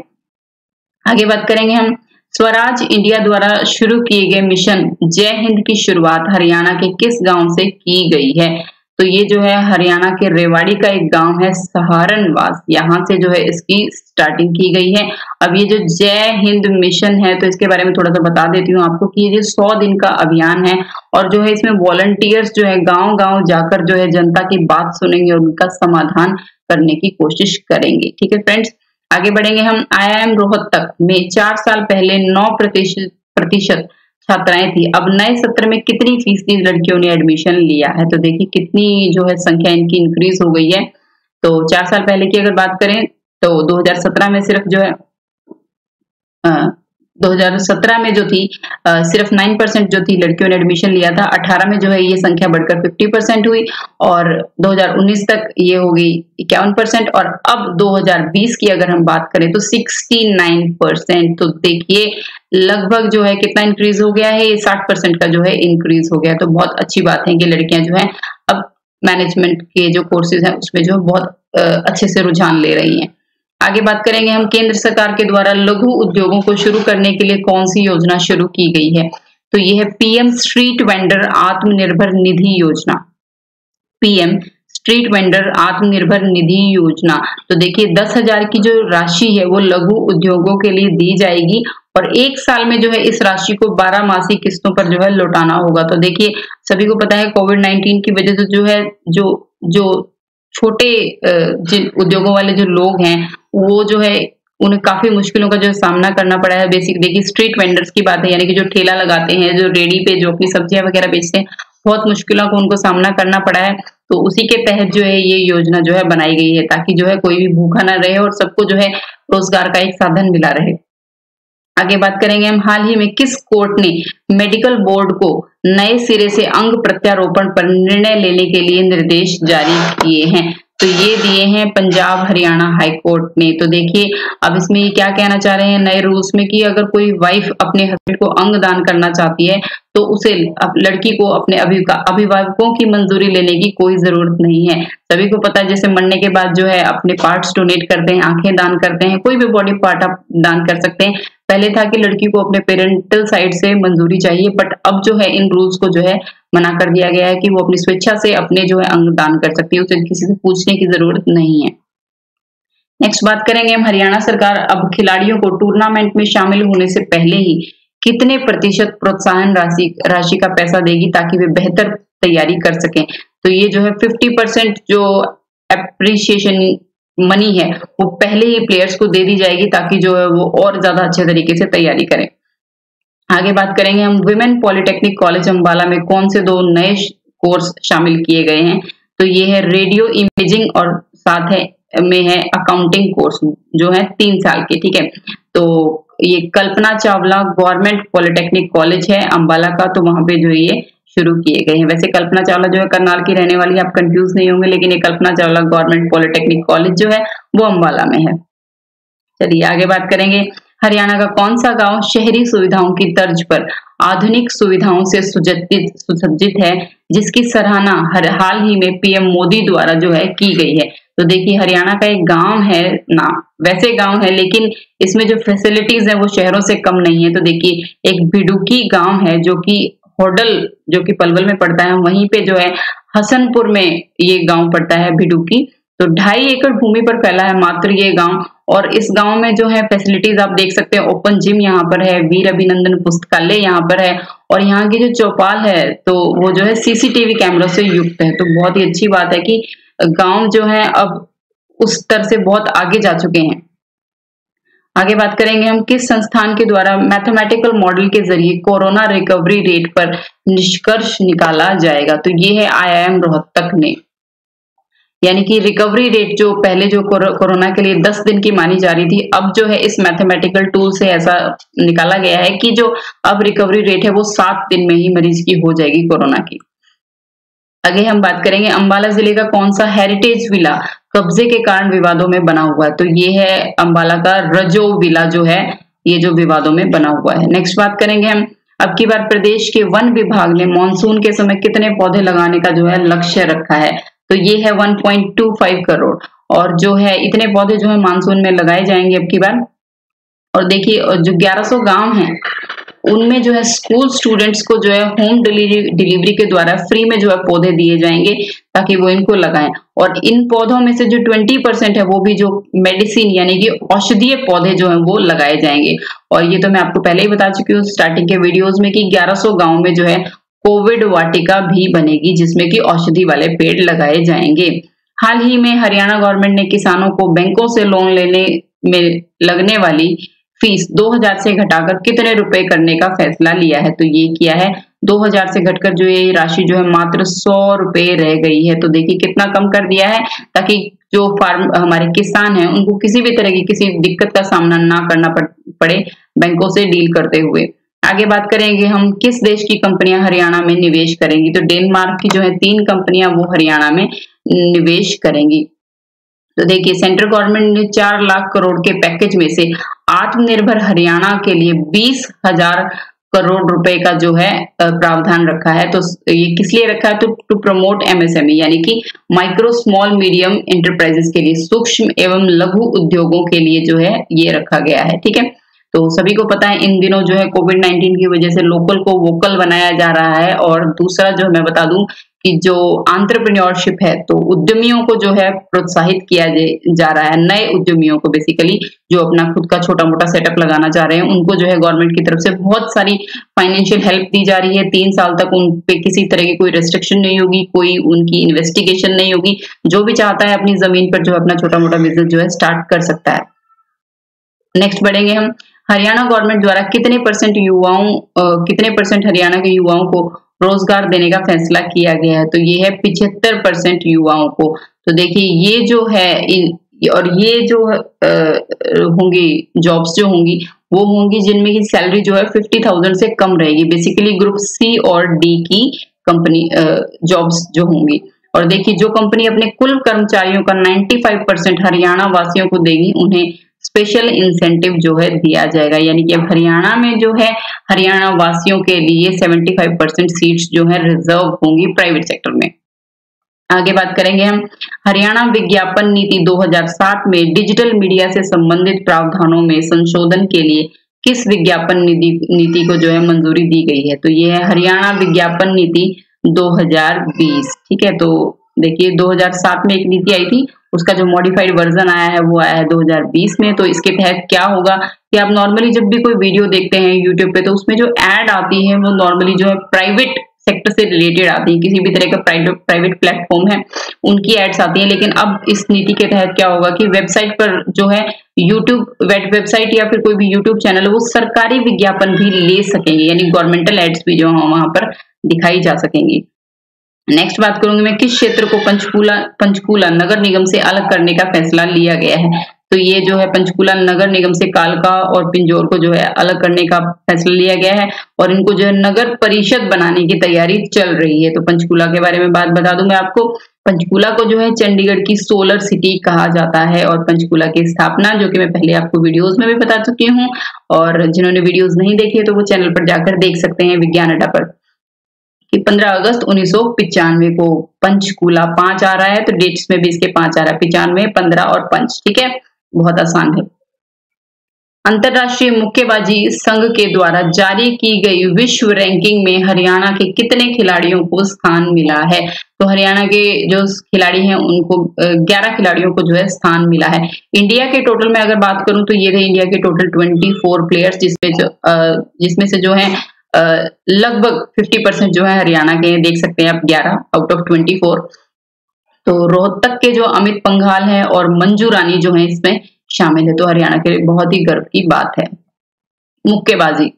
Speaker 1: आगे बात करेंगे हम स्वराज इंडिया द्वारा शुरू किए गए मिशन जय हिंद की शुरुआत हरियाणा के किस गांव से की गई है? तो ये जो है हरियाणा के रेवाड़ी का एक गांव है सहारनवास, यहाँ से जो है इसकी स्टार्टिंग की गई है। अब ये जो जय हिंद मिशन है तो इसके बारे में थोड़ा सा बता देती हूँ आपको कि ये 100 दिन का अभियान है और जो है इसमें वॉलंटियर्स जो है गांव गांव जाकर जो है जनता की बात सुनेंगे और उनका समाधान करने की कोशिश करेंगे। ठीक है फ्रेंड्स, आगे बढ़ेंगे हम IIM रोहतक में 4 साल पहले 9% छात्राएं थी। अब नए सत्र में कितनी फीसदी लड़कियों ने एडमिशन लिया है? तो देखिए कितनी जो है संख्या इनकी इंक्रीज हो गई है। तो 4 साल पहले की अगर बात करें तो 2017 में सिर्फ जो है 2017 में जो थी सिर्फ 9% जो थी लड़कियों ने एडमिशन लिया था। 18 में जो है ये संख्या बढ़कर 50% हुई और 2019 तक ये हो गई 51%, और अब 2020 की अगर हम बात करें तो 69%। तो देखिए लगभग जो है कितना इंक्रीज हो गया है, ये 60% का जो है इंक्रीज हो गया। तो बहुत अच्छी बात है कि लड़कियां जो है अब मैनेजमेंट के जो कोर्सेज हैं उसमें जो बहुत अच्छे से रुझान ले रही हैं। आगे बात करेंगे हम केंद्र सरकार के द्वारा लघु उद्योगों को शुरू करने के लिए कौन सी योजना शुरू की गई है? तो ये है PM street vendor Atmanirbhar Nidhi योजना। PM street vendor Atmanirbhar Nidhi योजना। तो देखिए 10,000 की जो राशि है वो लघु उद्योगों के लिए दी जाएगी और 1 साल में जो है इस राशि को 12 मासिक किस्तों पर जो है लौटाना होगा। तो देखिए सभी को पता है कोविड-19 की वजह से जो है जो छोटे जिन उद्योगों वाले जो लोग हैं वो जो है उन्हें काफी मुश्किलों का जो सामना करना पड़ा है। बेसिक देखिए स्ट्रीट वेंडर्स की बात है, यानी कि जो ठेला लगाते हैं, जो रेडी पे जो अपनी सब्जियां वगैरह बेचते हैं, बहुत मुश्किलों को उनको सामना करना पड़ा है। तो उसी के तहत जो है ये योजना जो है बनाई गई है ताकि जो है कोई भी भूखा ना रहे और सबको जो है रोजगार का एक साधन मिला रहे। आगे बात करेंगे हम हाल ही में किस कोर्ट ने मेडिकल बोर्ड को नए सिरे से अंग प्रत्यारोपण पर निर्णय लेने के लिए निर्देश जारी किए हैं? तो ये दिए हैं पंजाब हरियाणा हाई कोर्ट ने। तो देखिए अब इसमें ये क्या कहना चाह रहे हैं नए रूल्स में कि अगर कोई वाइफ अपने हस्बैंड को अंग दान करना चाहती है तो उसे लड़की को अपने अभिभावकों की मंजूरी लेने की कोई जरूरत नहीं है। सभी को पता है जैसे मरने के बाद जो है अपने पार्ट्स डोनेट करते हैं, आंखें दान करते हैं, कोई भी बॉडी पार्ट आप दान कर सकते हैं। पहले था कि लड़की को अपने पेरेंटल साइड से मंजूरी चाहिए, बट अब जो है इन रूल्स को जो है मना कर दिया गया है कि वो अपनी स्वेच्छा से अपने जो है अंग दान कर सकती है, उसे किसी से पूछने की जरूरत नहीं है। नेक्स्ट बात करेंगे हम, हरियाणा सरकार अब खिलाड़ियों को टूर्नामेंट में शामिल होने से पहले ही कितने प्रतिशत प्रोत्साहन राशि का पैसा देगी ताकि वे बेहतर तैयारी कर सकें। तो ये जो है 50% जो एप्रिसिएशन मनी है वो पहले ही प्लेयर्स को दे दी जाएगी ताकि जो है वो और ज्यादा अच्छे तरीके से तैयारी करें। आगे बात करेंगे हम, विमेन पॉलिटेक्निक कॉलेज अंबाला में कौन से 2 नए कोर्स शामिल किए गए हैं। तो ये है रेडियो इमेजिंग और साथ में है अकाउंटिंग कोर्स जो है 3 साल के, ठीक है। तो ये Kalpana Chawla government polytechnic college है अंबाला का, तो वहां पे जो ये शुरू किए गए हैं। वैसे कल्पना चावला जो है करनाल की रहने वाली है, आप कंफ्यूज नहीं होंगे, लेकिन ये Kalpana Chawla government polytechnic college जो है वो अंबाला में है। चलिए आगे बात करेंगे, हरियाणा का कौन सा गांव शहरी सुविधाओं की तर्ज पर आधुनिक सुविधाओं से सुसज्जित है, जिसकी सराहना हाल ही में पीएम मोदी द्वारा जो है की गई है। तो देखिए हरियाणा का एक गांव है ना, वैसे गांव है लेकिन इसमें जो फैसिलिटीज है वो शहरों से कम नहीं है। तो देखिए एक भिडुकी गांव है जो कि होडल जो कि पलवल में पड़ता है, वहीं पे जो है हसनपुर में ये गांव पड़ता है भिडुकी। तो 2.5 एकड़ भूमि पर फैला है मात्र ये गांव, और इस गांव में जो है फैसिलिटीज आप देख सकते हैं, ओपन जिम यहाँ पर है, वीर अभिनंदन पुस्तकालय यहाँ पर है, और यहाँ की जो चौपाल है तो वो जो है सीसीटीवी कैमरों से युक्त है। तो बहुत ही अच्छी बात है कि गांव जो है अब उस स्तर से बहुत आगे जा चुके हैं। आगे बात करेंगे हम, किस संस्थान के द्वारा मैथमेटिकल मॉडल के जरिए कोरोना रिकवरी रेट पर निष्कर्ष निकाला जाएगा। तो ये है IIM रोहतक ने, यानी कि रिकवरी रेट जो पहले जो कोरोना के लिए 10 दिन की मानी जा रही थी, अब जो है इस मैथमेटिकल टूल से ऐसा निकाला गया है कि जो अब रिकवरी रेट है वो 7 दिन में ही मरीज की हो जाएगी कोरोना की। आगे हम बात करेंगे, अंबाला जिले का कौन सा हेरिटेज विला कब्जे के कारण विवादों में बना हुआ है। तो ये है अंबाला का रजो विला जो है ये जो विवादों में बना हुआ है। नेक्स्ट बात करेंगे हम, अब की बार प्रदेश के वन विभाग ने मानसून के समय कितने पौधे लगाने का जो है लक्ष्य रखा है। तो ये है 1.25 करोड़, और जो है इतने पौधे जो है मानसून में लगाए जाएंगे अब की बार। और देखिए जो 1100 गांव हैं उनमें जो है स्कूल स्टूडेंट्स को जो है होम डिलीवरी के द्वारा फ्री में जो है पौधे दिए जाएंगे ताकि वो इनको लगाएं। और इन पौधों में से जो 20% है वो भी जो मेडिसिन यानी कि औषधीय पौधे जो है वो लगाए जाएंगे। और ये तो मैं आपको पहले ही बता चुकी हूँ स्टार्टिंग के वीडियोस में कि 1100 गांव में जो है कोविड वाटिका भी बनेगी जिसमें कि औषधि वाले पेड़ लगाए जाएंगे। हाल ही में हरियाणा गवर्नमेंट ने किसानों को बैंकों से लोन लेने में लगने वाली फीस 2000 से घटाकर कितने रुपए करने का फैसला लिया है। तो ये किया है 2000 से घटकर जो ये राशि जो है मात्र 100 रुपए रह गई है। तो देखिए कितना कम कर दिया है ताकि जो हमारे किसान हैं उनको किसी भी तरह की किसी दिक्कत का सामना ना करना पड़े बैंकों से डील करते हुए। आगे बात करेंगे हम, किस देश की कंपनियां हरियाणा में निवेश करेंगी। तो डेनमार्क की जो है 3 कंपनियां वो हरियाणा में निवेश करेंगी। तो देखिए सेंट्रल गवर्नमेंट ने 4 लाख करोड़ के पैकेज में से आत्मनिर्भर हरियाणा के लिए 20,000 करोड़ रुपए का जो है प्रावधान रखा है। तो ये किस लिए रखा है, तो टू प्रमोट MSME यानी कि माइक्रो स्मॉल मीडियम एंटरप्राइजेस के लिए, सूक्ष्म एवं लघु उद्योगों के लिए जो है ये रखा गया है। ठीक है, तो सभी को पता है इन दिनों जो है कोविड-19 की वजह से लोकल को वोकल बनाया जा रहा है। और दूसरा जो मैं बता दूं कि जो एंटरप्रेन्योरशिप है तो उद्यमियों को जो है प्रोत्साहित किया जा रहा है, नए उद्यमियों को बेसिकली जो अपना खुद का छोटा मोटा सेटअप लगाना चाह रहे हैं उनको जो है गवर्नमेंट की तरफ से बहुत सारी फाइनेंशियल हेल्प दी जा रही है। 3 साल तक उन पे किसी तरह की कोई रेस्ट्रिक्शन नहीं होगी, कोई उनकी इन्वेस्टिगेशन नहीं होगी। जो भी चाहता है अपनी जमीन पर जो अपना छोटा मोटा बिजनेस जो है स्टार्ट कर सकता है। नेक्स्ट बढ़ेंगे हम, हरियाणा गवर्नमेंट द्वारा कितने परसेंट हरियाणा के युवाओं को रोजगार देने का फैसला किया गया है। तो ये है 75% युवाओं को। तो देखिए ये जो है और ये जो होंगी जॉब्स जो होंगी वो होंगी जिनमें की सैलरी जो है 50,000 से कम रहेगी। बेसिकली ग्रुप C और D की कंपनी जॉब्स जो होंगी। और देखिए जो कंपनी अपने कुल कर्मचारियों का 95% हरियाणा वासियों को देगी उन्हें स्पेशल इंसेंटिव जो है दिया जाएगा। यानी कि अब हरियाणा में जो है हरियाणा वासियों के लिए 75% सीट्स जो है रिजर्व होंगी प्राइवेट सेक्टर में। आगे बात करेंगे हम, हरियाणा विज्ञापन नीति 2007 में डिजिटल मीडिया से संबंधित प्रावधानों में संशोधन के लिए किस विज्ञापन नीति को जो है मंजूरी दी गई है? तो ये है हरियाणा विज्ञापन नीति 2020। ठीक है, तो देखिए 2007 में एक नीति आई थी, उसका जो मॉडिफाइड वर्जन आया है वो आया है 2020 में। तो इसके तहत क्या होगा कि आप नॉर्मली जब भी कोई वीडियो देखते हैं यूट्यूब पे, तो उसमें जो एड आती है वो नॉर्मली जो है प्राइवेट सेक्टर से रिलेटेड आती है, किसी भी तरह का प्राइवेट प्लेटफॉर्म है उनकी एड्स आती हैं। लेकिन अब इस नीति के तहत क्या होगा कि वेबसाइट पर जो है यूट्यूब वेबसाइट या फिर कोई भी यूट्यूब चैनल है वो सरकारी विज्ञापन भी ले सकेंगे, यानी गवर्नमेंटल एड्स भी जो है वहां पर दिखाई जा सकेंगी। नेक्स्ट बात करूंगी मैं, किस क्षेत्र को पंचकूला नगर निगम से अलग करने का फैसला लिया गया है? तो ये जो है पंचकूला नगर निगम से कालका और पिंजौर को जो है अलग करने का फैसला लिया गया है और इनको जो है नगर परिषद बनाने की तैयारी चल रही है। तो पंचकूला के बारे में बात बता दूं मैं आपको, पंचकूला को जो है चंडीगढ़ की सोलर सिटी कहा जाता है और पंचकूला की स्थापना, जो कि मैं पहले आपको वीडियोस में भी बता चुकी हूँ, और जिन्होंने वीडियोस नहीं देखे तो वो चैनल पर जाकर देख सकते हैं विज्ञान अड्डा पर, कि 15 अगस्त 1995 को पंचकूला 5 आ रहा है, तो डेट्स में भी इसके 5 आ रहा है, 95, 15 और 5। ठीक है, बहुत आसान है। अंतरराष्ट्रीय मुक्केबाजी संघ के द्वारा जारी की गई विश्व रैंकिंग में हरियाणा के कितने खिलाड़ियों को स्थान मिला है? तो हरियाणा के जो खिलाड़ी हैं उनको 11 खिलाड़ियों को जो है स्थान मिला है। इंडिया के टोटल में अगर बात करूं तो ये थे इंडिया के टोटल 24 प्लेयर्स, जिसमें से जो है लगभग 50% जो है हरियाणा के, देख सकते हैं आप, 11 आउट ऑफ 24। तो रोहतक के जो अमित पंघाल है और मंजू रानी जो है इसमें शामिल है, तो हरियाणा के लिए बहुत ही गर्व की बात है मुक्केबाजी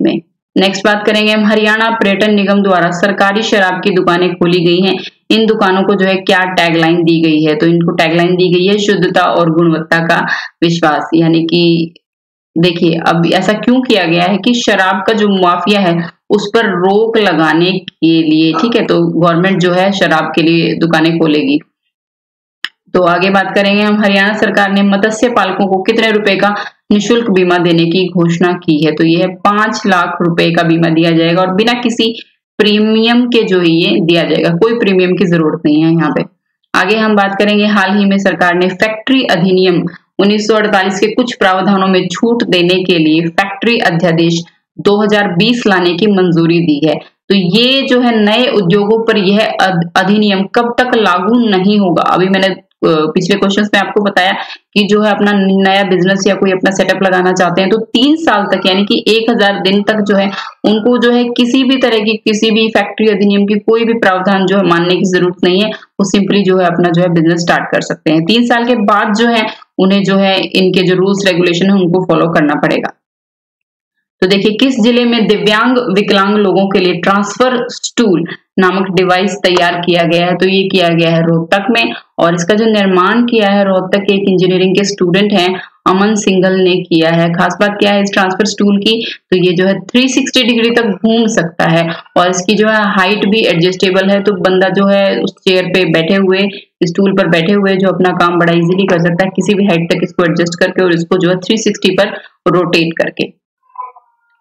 Speaker 1: में। नेक्स्ट बात करेंगे हम, हरियाणा पर्यटन निगम द्वारा सरकारी शराब की दुकानें खोली गई हैं, इन दुकानों को जो है क्या टैगलाइन दी गई है? तो इनको टैगलाइन दी गई है शुद्धता और गुणवत्ता का विश्वास। यानी कि देखिए अब ऐसा क्यों किया गया है कि शराब का जो माफिया है उस पर रोक लगाने के लिए, ठीक है, तो गवर्नमेंट जो है शराब के लिए दुकानें खोलेगी। तो आगे बात करेंगे हम, हरियाणा सरकार ने मत्स्य पालकों को कितने रुपए का निःशुल्क बीमा देने की घोषणा की है? तो यह 5 लाख रुपए का बीमा दिया जाएगा और बिना किसी प्रीमियम के जो ये दिया जाएगा, कोई प्रीमियम की जरूरत नहीं है यहाँ पे। आगे हम बात करेंगे, हाल ही में सरकार ने फैक्ट्री अधिनियम 1948 के कुछ प्रावधानों में छूट देने के लिए फैक्ट्री अध्यादेश 2020 लाने की मंजूरी दी है। तो ये जो है नए उद्योगों पर यह अधिनियम कब तक लागू नहीं होगा? अभी मैंने पिछले क्वेश्चंस में आपको बताया कि जो है अपना नया बिजनेस या कोई अपना सेटअप लगाना चाहते हैं तो 3 साल तक, यानी कि 1000 दिन तक जो है उनको जो है किसी भी तरह की, किसी भी फैक्ट्री अधिनियम की कोई भी प्रावधान जो है मानने की जरूरत नहीं है। वो सिंपली जो है अपना जो है बिजनेस स्टार्ट कर सकते हैं। 3 साल के बाद जो है उन्हें जो है इनके जो रूल्स रेगुलेशन है उनको फॉलो करना पड़ेगा। तो देखिए, किस जिले में दिव्यांग विकलांग लोगों के लिए ट्रांसफर स्टूल नामक डिवाइस तैयार किया गया है? तो ये किया गया है रोहतक में, और इसका जो निर्माण किया है रोहतक के एक इंजीनियरिंग के स्टूडेंट हैं अमन सिंघल ने किया है। खास बात क्या है इस ट्रांसफर स्टूल की, तो ये जो है 360 डिग्री तक घूम सकता है और इसकी जो है हाइट भी एडजस्टेबल है। तो बंदा जो है उस चेयर पे बैठे हुए, स्टूल पर बैठे हुए जो अपना काम बड़ा इजीली कर सकता है, किसी भी हाइट तक इसको एडजस्ट करके और इसको जो है 360 पर रोटेट करके।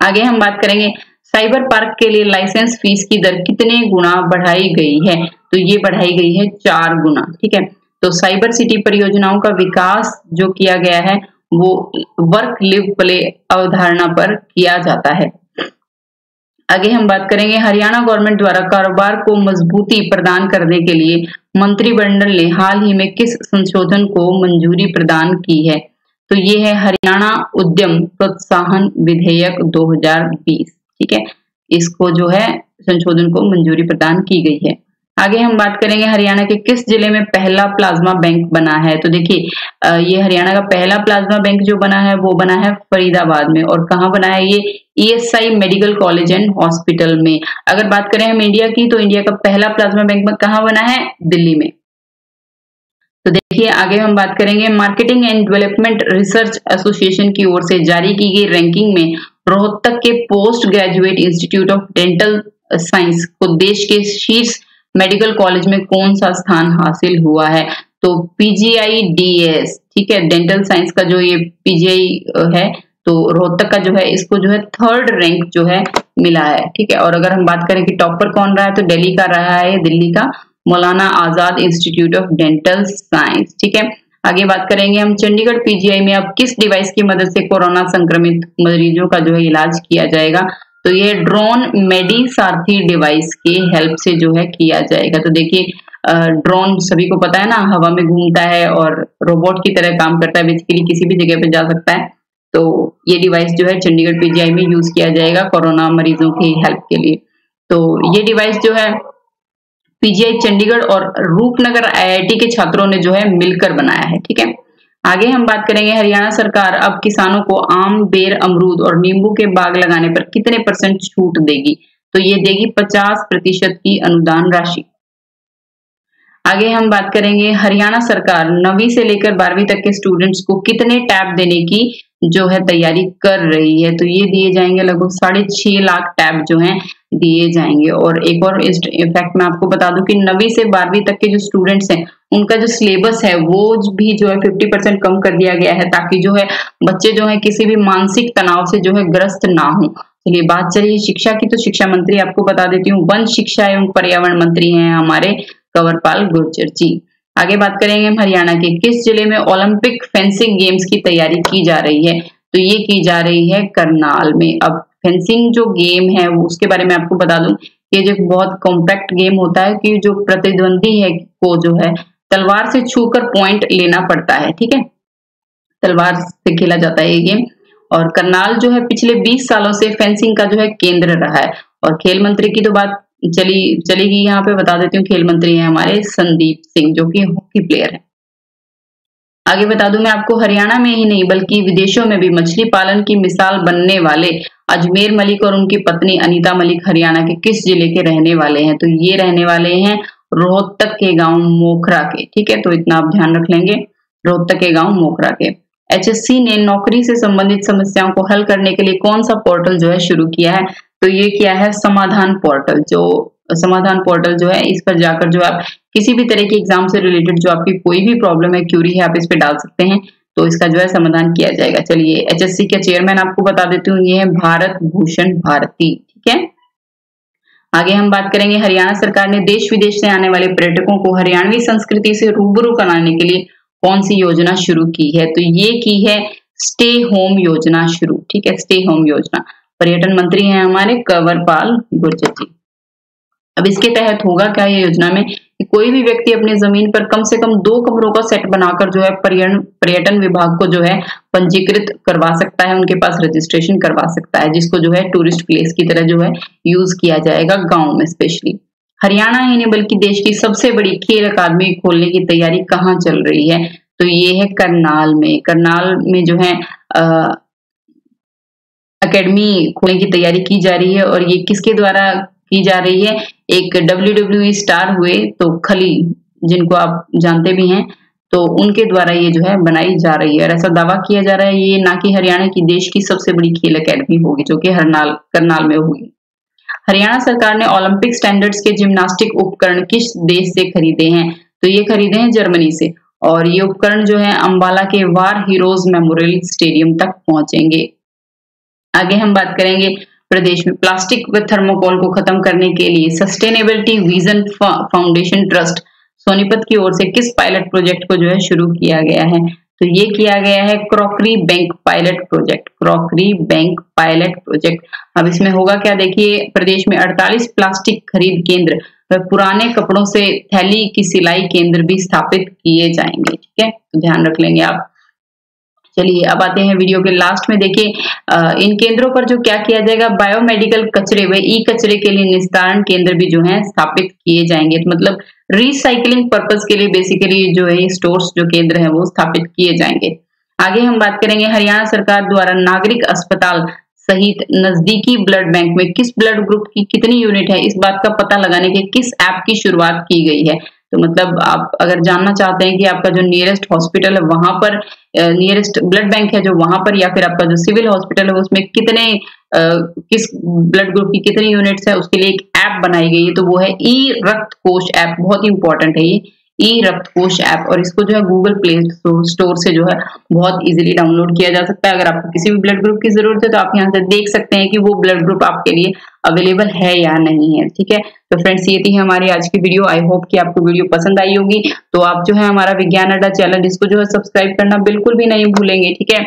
Speaker 1: आगे हम बात करेंगे, साइबर पार्क के लिए लाइसेंस फीस की दर कितने गुना बढ़ाई गई है? तो ये बढ़ाई गई है 4 गुना। ठीक है, तो साइबर सिटी परियोजनाओं का विकास जो किया गया है वो वर्क लिव प्ले अवधारणा पर किया जाता है। आगे हम बात करेंगे, हरियाणा गवर्नमेंट द्वारा कारोबार को मजबूती प्रदान करने के लिए मंत्रिमंडल ने हाल ही में किस संशोधन को मंजूरी प्रदान की है? तो ये है हरियाणा उद्यम प्रोत्साहन विधेयक 2020। ठीक है, इसको जो है संशोधन को मंजूरी प्रदान की गई है। आगे हम बात करेंगे, हरियाणा के किस जिले में पहला प्लाज्मा बैंक बना है? तो देखिए ये हरियाणा का पहला प्लाज्मा बैंक जो बना है वो बना है फरीदाबाद में। और कहाँ बना है ये? ESI medical college and hospital में। अगर बात करें हम इंडिया की, तो इंडिया का पहला प्लाज्मा बैंक कहाँ बना है? दिल्ली में। तो देखिए आगे हम बात करेंगे, marketing and development research association की ओर से जारी की गई रैंकिंग में रोहतक के post graduate institute of dental science को देश के शीर्ष मेडिकल कॉलेज में कौन सा स्थान हासिल हुआ है? तो PGIDS, ठीक है, डेंटल साइंस का जो ये PGI है, तो रोहतक का जो है इसको जो है 3rd रैंक जो है मिला है। ठीक है, और अगर हम बात करें कि टॉपर कौन रहा है, तो दिल्ली का रहा है, दिल्ली का Maulana Azad institute of dental science. ठीक है, आगे बात करेंगे हम चंडीगढ़ पीजीआई में अब किस डिवाइस की मदद से कोरोना संक्रमित मरीजों का जो है इलाज किया जाएगा। तो ये ड्रोन मेडिसारथी डिवाइस के हेल्प से जो है किया जाएगा। तो देखिए ड्रोन सभी को पता है ना, हवा में घूमता है और रोबोट की तरह काम करता है, बेसिकली किसी भी जगह पे जा सकता है। तो ये डिवाइस जो है चंडीगढ़ पीजीआई में यूज किया जाएगा कोरोना मरीजों की हेल्प के लिए। तो ये डिवाइस जो है पीजीआई चंडीगढ़ और रूपनगर आईआईटी के छात्रों ने जो है मिलकर बनाया है। ठीक है, आगे हम बात करेंगे हरियाणा सरकार अब किसानों को आम, बेर, अमरूद और नींबू के बाग लगाने पर कितने % छूट देगी। तो ये देगी 50% की अनुदान राशि। आगे हम बात करेंगे हरियाणा सरकार 9वीं से लेकर 12वीं तक के स्टूडेंट्स को कितने टैब देने की जो है तैयारी कर रही है। तो ये दिए जाएंगे लगभग 6.5 लाख टैब जो हैं दिए जाएंगे। और एक और इनफैक्ट मैं आपको बता दूं कि 9वीं से 12वीं तक के जो स्टूडेंट्स हैं उनका जो सिलेबस है वो भी जो है 50% कम कर दिया गया है, ताकि जो है बच्चे जो है किसी भी मानसिक तनाव से जो है ग्रस्त ना हो। चलिए बात चलिए शिक्षा की, तो शिक्षा मंत्री आपको बता देती हूँ, वन, शिक्षा एवं पर्यावरण मंत्री हैं हमारे कंवरपाल गुर्जर जी। आगे बात करेंगे हम हरियाणा के किस जिले में ओलंपिक फेंसिंग गेम्स की तैयारी की जा रही है। तो ये की जा रही है करनाल में। अब फेंसिंग जो गेम है वो उसके बारे में आपको बता दूं, ये जो बहुत कॉम्पैक्ट गेम होता है कि जो प्रतिद्वंदी है को जो है तलवार से छूकर पॉइंट लेना पड़ता है। ठीक है, तलवार से खेला जाता है ये गेम। और करनाल जो है पिछले 20 सालों से फेंसिंग का जो है केंद्र रहा है। और खेल मंत्री की तो बात चलेगी, यहाँ पे बता देती हूँ, खेल मंत्री हैं हमारे संदीप सिंह जो कि हॉकी प्लेयर है। आगे बता दूं मैं आपको, हरियाणा में ही नहीं बल्कि विदेशों में भी मछली पालन की मिसाल बनने वाले अजमेर मलिक और उनकी पत्नी अनीता मलिक हरियाणा के किस जिले के रहने वाले हैं। तो ये रहने वाले हैं रोहतक के गांव मोखरा के। ठीक है, तो इतना आप ध्यान रख लेंगे, रोहतक के गांव मोखरा के। एचएससी ने नौकरी से संबंधित समस्याओं को हल करने के लिए कौन सा पोर्टल जो है शुरू किया है। तो ये किया है समाधान पोर्टल। जो समाधान पोर्टल जो है इस पर जाकर जो आप किसी भी तरह की एग्जाम से रिलेटेड जो आपकी कोई भी प्रॉब्लम है, क्यूरी है, आप इस पे डाल सकते हैं, तो इसका जो है समाधान किया जाएगा। चलिए एचएससी के चेयरमैन आपको बता देती हूँ, ये है भारत भूषण भारती। ठीक है, आगे हम बात करेंगे हरियाणा सरकार ने देश विदेश से आने वाले पर्यटकों को हरियाणवी संस्कृति से रूबरू कराने के लिए कौन सी योजना शुरू की है। तो ये की है स्टे होम योजना शुरू। ठीक है, स्टे होम योजना। पर्यटन मंत्री हैं हमारे कंवरपाल गुर्जर जी। अब इसके तहत होगा क्या ये योजना में कि कोई भी व्यक्ति अपनी जमीन पर कम से कम 2 कमरों का सेट बनाकर जो है पर्यटन विभाग को जो है पंजीकृत करवा सकता है, उनके पास रजिस्ट्रेशन करवा सकता है, जिसको जो है टूरिस्ट प्लेस की तरह जो है यूज किया जाएगा गाँव में स्पेशली। हरियाणा ही नहीं बल्कि देश की सबसे बड़ी खेल अकादमी खोलने की तैयारी कहाँ चल रही है। तो ये है करनाल में। करनाल में जो है एकेडमी खोलने की तैयारी की जा रही है। और ये किसके द्वारा की जा रही है, एक WWE स्टार हुए तो खली, जिनको आप जानते भी हैं, तो उनके द्वारा ये जो है बनाई जा रही है। और ऐसा दावा किया जा रहा है ये ना कि हरियाणा की देश की सबसे बड़ी खेल अकेडमी होगी, जो कि करनाल में होगी। हरियाणा सरकार ने ओलंपिक स्टैंडर्ड्स के जिम्नास्टिक उपकरण किस देश से खरीदे हैं। तो ये खरीदे हैं जर्मनी से। और ये उपकरण जो है अंबाला के वार हीरोज मेमोरियल स्टेडियम तक पहुंचेंगे। आगे हम बात करेंगे प्रदेश में प्लास्टिक व थर्मोकोल को खत्म करने के लिए sustainability vision foundation trust Sonipat की ओर से किस पायलट प्रोजेक्ट को जो है शुरू किया गया है। तो ये किया गया है crockery bank pilot project. Crockery bank pilot project. अब इसमें होगा क्या, देखिए प्रदेश में 48 प्लास्टिक खरीद केंद्र व पुराने कपड़ों से थैली की सिलाई केंद्र भी स्थापित किए जाएंगे। ठीक है, तो ध्यान रख लेंगे आप। चलिए अब आते हैं वीडियो के लास्ट में। देखिए इन केंद्रों पर जो क्या किया जाएगा, बायोमेडिकल कचरे व ई कचरे के लिए निस्तारण केंद्र भी जो है स्थापित किए जाएंगे। तो मतलब रिसाइकलिंग पर्पस के लिए बेसिकली जो है स्टोर्स जो केंद्र है वो स्थापित किए जाएंगे। आगे हम बात करेंगे हरियाणा सरकार द्वारा नागरिक अस्पताल सहित नजदीकी ब्लड बैंक में किस ब्लड ग्रुप की कितनी यूनिट है, इस बात का पता लगाने के किस ऐप की शुरुआत की गई है। तो मतलब आप अगर जानना चाहते हैं कि आपका जो नियरेस्ट हॉस्पिटल है वहां पर नियरेस्ट ब्लड बैंक है जो वहां पर, या फिर आपका जो सिविल हॉस्पिटल है उसमें कितने किस ब्लड ग्रुप की कितनी यूनिट्स है, उसके लिए एक ऐप बनाई गई है। तो वो है ई रक्त कोष ऐप। बहुत ही इंपॉर्टेंट है ये। ई रक्तकोष ऐप, और इसको जो है गूगल प्ले स्टोर से जो है बहुत इजीली डाउनलोड किया जा सकता है। अगर आपको किसी भी ब्लड ग्रुप की जरूरत है तो आप यहाँ से देख सकते हैं कि वो ब्लड ग्रुप आपके लिए अवेलेबल है या नहीं है। ठीक है, तो फ्रेंड्स ये थी हमारी आज की वीडियो। आई होप कि आपको वीडियो पसंद आई होगी। तो आप जो है हमारा विज्ञान अड्डा चैनल इसको जो है सब्सक्राइब करना बिल्कुल भी नहीं भूलेंगे। ठीक है,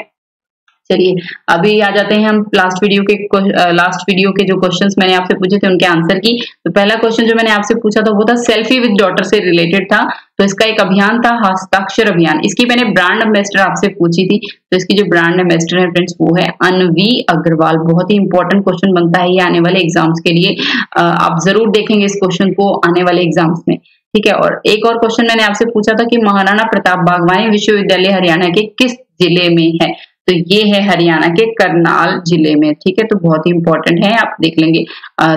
Speaker 1: चलिए अभी आ जाते हैं हम लास्ट वीडियो के जो क्वेश्चंस मैंने आपसे पूछे थे उनके आंसर की। तो पहला क्वेश्चन जो मैंने आपसे पूछा था वो था सेल्फी विद डॉटर से रिलेटेड था। तो इसका एक अभियान था हस्ताक्षर अभियान। इसकी मैंने ब्रांड एम्बेसडर आपसे पूछी थी, तो इसकी जो ब्रांड एम्बेसडर है फ्रेंड्स वो है अनवी अग्रवाल। बहुत ही इंपॉर्टेंट क्वेश्चन बनता है ये आने वाले एग्जाम्स के लिए। आप जरूर देखेंगे इस क्वेश्चन को आने वाले एग्जाम्स में। ठीक है, और एक और क्वेश्चन मैंने आपसे पूछा था कि महाराणा प्रताप बागवानी विश्वविद्यालय हरियाणा के किस जिले में है। तो ये है हरियाणा के करनाल जिले में। ठीक है, तो बहुत ही इंपॉर्टेंट है, आप देख लेंगे।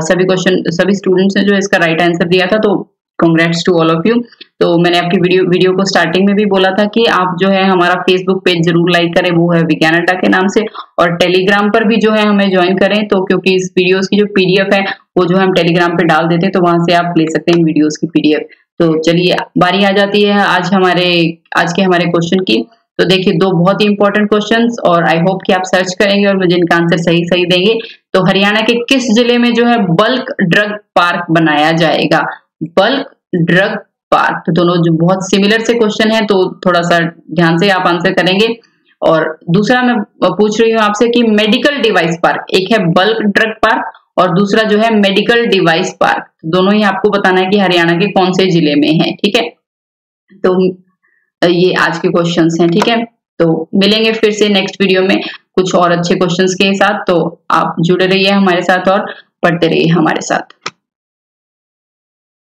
Speaker 1: सभी स्टूडेंट्स ने जो इसका राइट आंसर दिया था, तो congrats to all of you. तो मैंने आपकी वीडियो को स्टार्टिंग में भी बोला था कि आप जो है हमारा फेसबुक पेज जरूर लाइक करें, वो है विज्ञान अड्डा के नाम से, और टेलीग्राम पर भी जो है हमें ज्वाइन करें। तो क्योंकि इस वीडियोस की जो पीडीएफ है वो जो हम टेलीग्राम पे डाल देते हैं, तो वहां से आप ले सकते हैं वीडियोस की पीडीएफ। तो चलिए बारी आ जाती है आज के हमारे क्वेश्चन की। तो देखिए दो बहुत ही इंपॉर्टेंट क्वेश्चंस, और आई होप कि आप सर्च करेंगे और मुझे इनका आंसर सही देंगे। तो हरियाणा के किस जिले में जो है बल्क ड्रग पार्क बनाया जाएगा? Bulk drug park. तो दोनों जो बहुत सिमिलर से क्वेश्चन है, तो थोड़ा सा ध्यान से आप आंसर करेंगे। और दूसरा मैं पूछ रही हूँ आपसे कि मेडिकल डिवाइस पार्क, एक है बल्क ड्रग पार्क और दूसरा जो है मेडिकल डिवाइस पार्क। दोनों ही आपको बताना है कि हरियाणा के कौन से जिले में है। ठीक है, तो ये आज के क्वेश्चंस हैं। ठीक है, तो मिलेंगे फिर से नेक्स्ट वीडियो में कुछ और अच्छे क्वेश्चंस के साथ। तो आप जुड़े रहिए हमारे साथ और पढ़ते रहिए हमारे साथ।